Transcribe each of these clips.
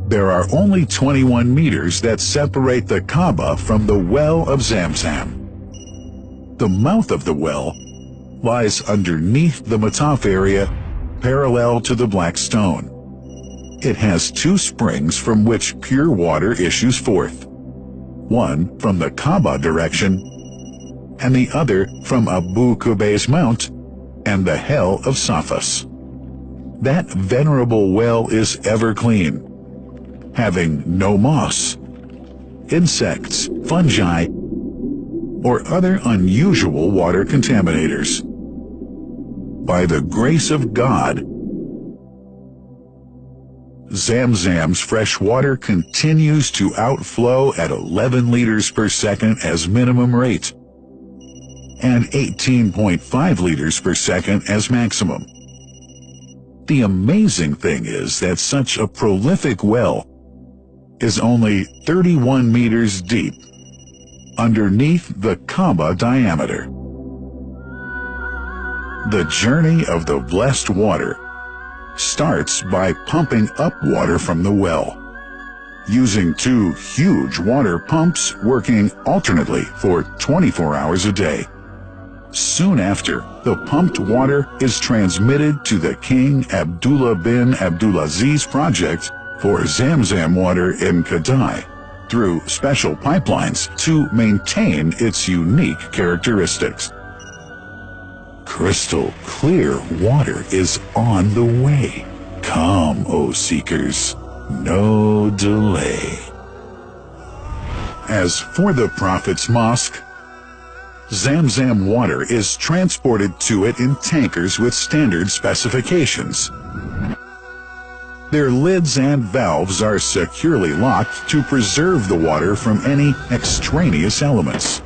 There are only 21 meters that separate the Kaaba from the well of Zamzam. The mouth of the well lies underneath the Mataf area, parallel to the Black Stone. It has two springs from which pure water issues forth, one from the Kaaba direction and the other from Abu Qubays Mount and the Hell of Safas. That venerable well is ever clean, having no moss, insects, fungi, or other unusual water contaminators. By the grace of God, Zamzam's fresh water continues to outflow at 11 liters per second as minimum rate, and 18.5 liters per second as maximum. The amazing thing is that such a prolific well is only 31 meters deep, underneath the Kaaba diameter. The journey of the blessed water starts by pumping up water from the well, using two huge water pumps working alternately for 24 hours a day. Soon after, the pumped water is transmitted to the King Abdullah bin Abdulaziz project for Zamzam water in Kadai through special pipelines to maintain its unique characteristics. Crystal clear water is on the way. Come, O seekers, no delay. As for the Prophet's Mosque, Zamzam water is transported to it in tankers with standard specifications. Their lids and valves are securely locked to preserve the water from any extraneous elements.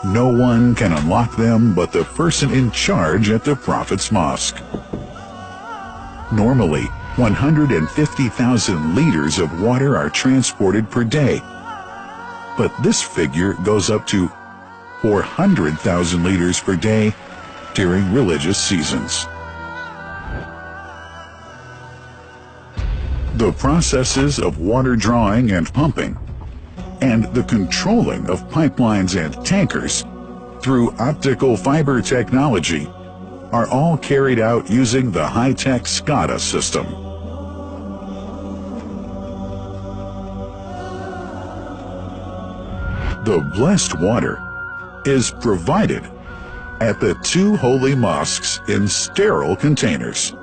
No one can unlock them but the person in charge at the Prophet's Mosque. Normally, 150,000 liters of water are transported per day, but this figure goes up to 400,000 liters per day during religious seasons. The processes of water drawing and pumping, and the controlling of pipelines and tankers through optical fiber technology are all carried out using the high-tech SCADA system. The blessed water is provided at the two holy mosques in sterile containers,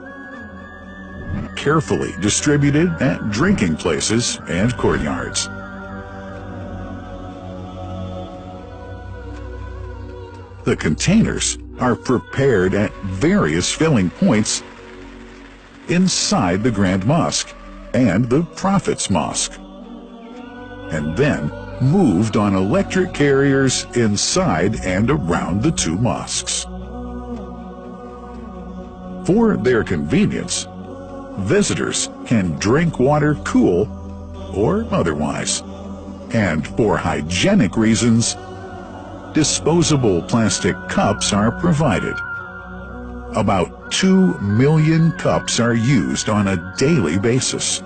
carefully distributed at drinking places and courtyards. The containers are prepared at various filling points inside the Grand Mosque and the Prophet's Mosque, and then moved on electric carriers inside and around the two mosques. For their convenience, visitors can drink water cool or otherwise, and for hygienic reasons, disposable plastic cups are provided. About 2 million cups are used on a daily basis.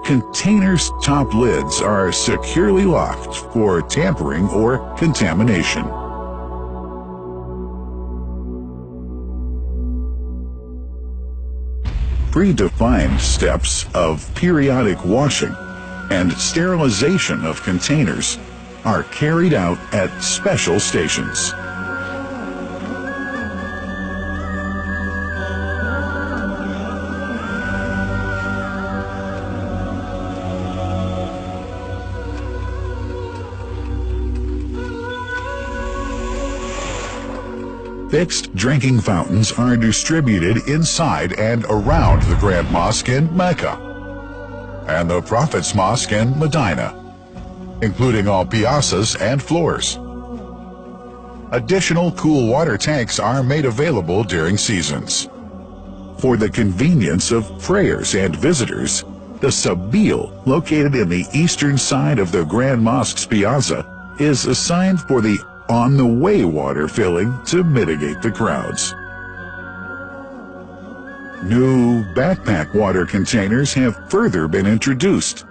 Containers' top lids are securely locked for tampering or contamination. Predefined steps of periodic washing and sterilization of containers are carried out at special stations. Fixed drinking fountains are distributed inside and around the Grand Mosque in Mecca and the Prophet's Mosque in Medina, including all piazzas and floors. Additional cool water tanks are made available during seasons. For the convenience of prayers and visitors, the Sabil, located in the eastern side of the Grand Mosque's piazza, is assigned for the on-the-way water filling to mitigate the crowds. New backpack water containers have further been introduced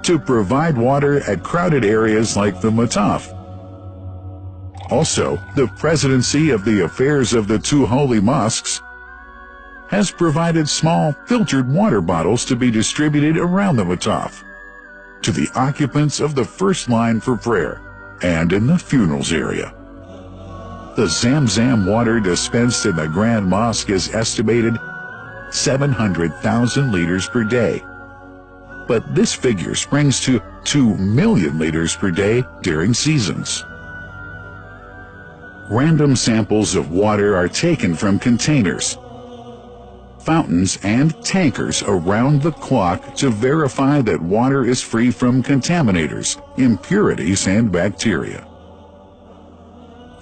to provide water at crowded areas like the Mataf. Also, the Presidency of the Affairs of the Two Holy Mosques has provided small filtered water bottles to be distributed around the Mataf to the occupants of the first line for prayer and in the funerals area. The Zamzam water dispensed in the Grand Mosque is estimated 700,000 liters per day, but this figure springs to 2 million liters per day during seasons. Random samples of water are taken from containers, fountains, and tankers around the clock to verify that water is free from contaminators, impurities, and bacteria.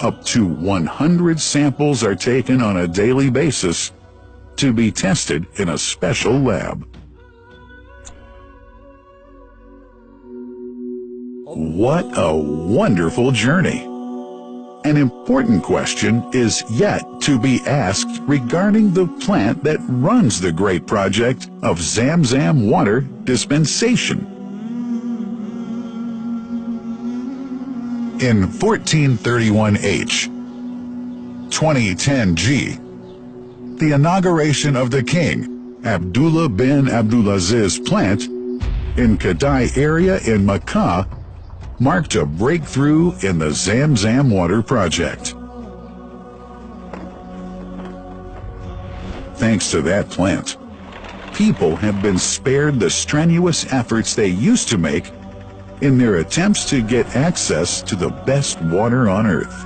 Up to 100 samples are taken on a daily basis to be tested in a special lab. What a wonderful journey! An important question is yet to be asked regarding the plant that runs the great project of Zamzam water dispensation. In 1431H, 2010G, the inauguration of the King Abdullah bin Abdulaziz plant in Kadai area in Makkah marked a breakthrough in the Zamzam water project. Thanks to that plant, people have been spared the strenuous efforts they used to make in their attempts to get access to the best water on earth.